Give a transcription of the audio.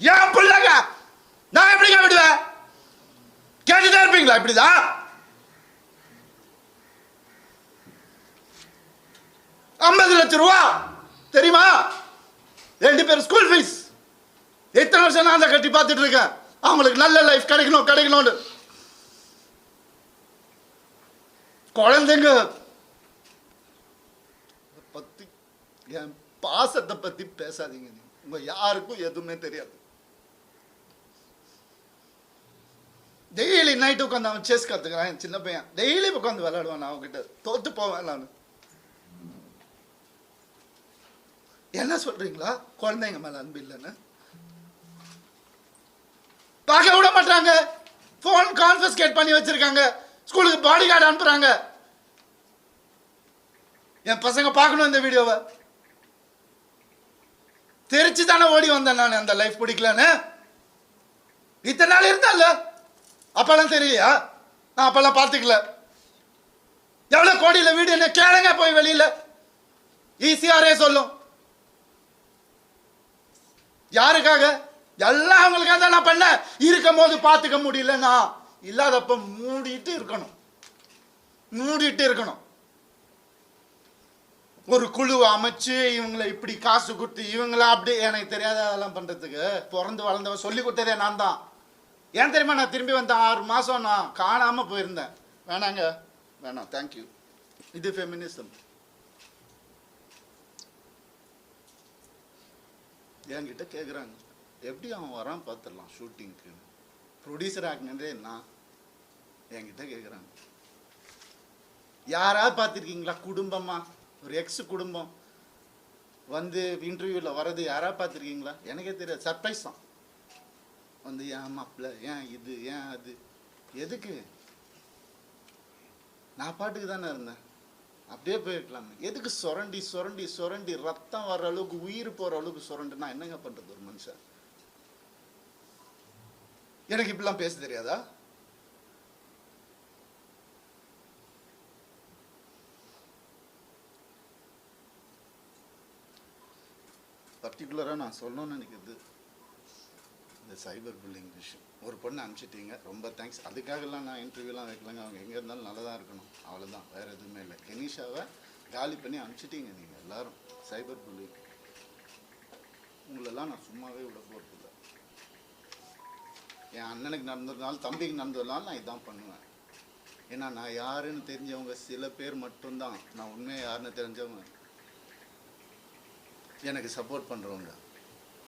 ஏன் பிள்ளைங்க நான் எப்படிங்க விடுவேன்? கேட்டுட்டே இருப்பீங்களா இப்படிதான்? 50 லட்சம் ரூபா தெரியுமா? 2 பேர் ஸ்கூல் ஃபீஸ். எத்தனை வருஷம் நான் அதை கட்டி பார்த்துட்டு இருக்கேன். அவங்களுக்கு நல்ல லைஃப் கிடைக்கணும்னு. குழந்தைங்க பத்தி, என் பாசத்தை பத்தி பேசாதீங்க. உங்க யாருக்கும் எதுவுமே தெரியாது. டெய்லி நைட்டு உட்காந்து அவன் செஸ் கத்துக்கிறான். சின்ன பையன் டெய்லி உட்காந்து விளையாடுவான். நான் அவன்கிட்ட தோத்து போவேன். நான் என்ன சொல்றீங்களா? குழந்தைங்க மேல அன்பு இல்லைன்னு பார்க்க விட மாட்டாங்க. போன் கான்ஃபிஸ்கேட் பண்ணி வச்சிருக்காங்க. ஸ்கூலுக்கு பாடி கார்டு அனுப்புறாங்க. என் பசங்க பார்க்கணும் இந்த வீடியோவை. தெரிச்சு தானே ஓடி வந்தேன் நான். அந்த லைஃப் பிடிக்கலன்னு இத்தனை நாள் இருந்தால அப்பெல்லாம் தெரியலையா? நான் அப்பெல்லாம் பார்த்துக்கல. எவ்வளவு கோடியில வீடு என்ன கேளுங்க போய் வெளியில. ஈஸியாரே சொல்லும். யாருக்காக? எல்லாம் அவங்களுக்காக தான் நான் பண்ண. இருக்கும் போது பார்த்துக்க முடியல. நான் இல்லாதப்ப மூடிட்டு இருக்கணும். ஒரு குழு அமைச்சு இவங்களை இப்படி காசு கொடுத்து இவங்கள அப்படி எனக்கு தெரியாத அதெல்லாம் பண்றதுக்கு பிறந்து வளர்ந்தவ சொல்லி கொடுத்ததே நான் தான். ஏன் தெரியுமா? நான் திரும்பி வந்த 6 மாசம் நான் காணாம போயிருந்தேன். வேணாம் தேங்க்யூ. இது ஃபெமினிசம். என்கிட்ட கேட்குறாங்க எப்படி அவன் வரான் பார்த்துடலாம் ஷூட்டிங்க்கு. ப்ரொடியூசர் ஆகினதே நான். என்கிட்ட கேட்குறாங்க யாராவது பார்த்துருக்கீங்களா? குடும்பமா ஒரு எக்ஸ் குடும்பம் வந்து இன்டர்வியூவில் வர்றது யாராவது பார்த்துருக்கீங்களா? எனக்கே தெரியாது. சர்ப்ரைஸ் தான். வந்து ஏன் மாப்பிள்ள, ஏன் இது, ஏன் அது, எதுக்கு? நான் பாட்டுக்கு தானே இருந்தேன். அப்படியே போயிருக்கலாமே. எதுக்கு சுரண்டி ரத்தம் வர்ற அளவுக்கு உயிர் போற அளவுக்கு சுரண்டுனா என்னங்க பண்றது ஒரு மனுஷன்? எனக்கு இப்படிலாம் பேச தெரியாதா? பர்டிகுலரா நான் சொல்லணும்னு நினைக்கிறது இந்த சைபர் புல்லிங் விஷயம். ஒரு பொண்ணு அனுப்பிச்சிட்டீங்க, ரொம்ப தேங்க்ஸ். அதுக்காகலாம் நான் இன்டர்வியூலாம் வைக்கலங்க. அவங்க எங்கே இருந்தாலும் நல்லா தான் இருக்கணும், அவ்வளோதான். வேறு எதுவுமே இல்லை. கெனிஷாவை காலி பண்ணி அனுப்பிச்சிட்டீங்க நீங்கள் எல்லாரும். சைபர் புல்லிங் உங்களெல்லாம் நான் சும்மாவே விட போகிறதில்ல. என் அண்ணனுக்கு நடந்ததுனால, தம்பிக்கு நடந்ததுனால நான் இதான் பண்ணுவேன். ஏன்னா நான் யாருன்னு தெரிஞ்சவங்க சில பேர் மட்டும்தான். நான் உண்மையாக யாருன்னு தெரிஞ்சவங்க எனக்கு சப்போர்ட் பண்ணுறவங்க.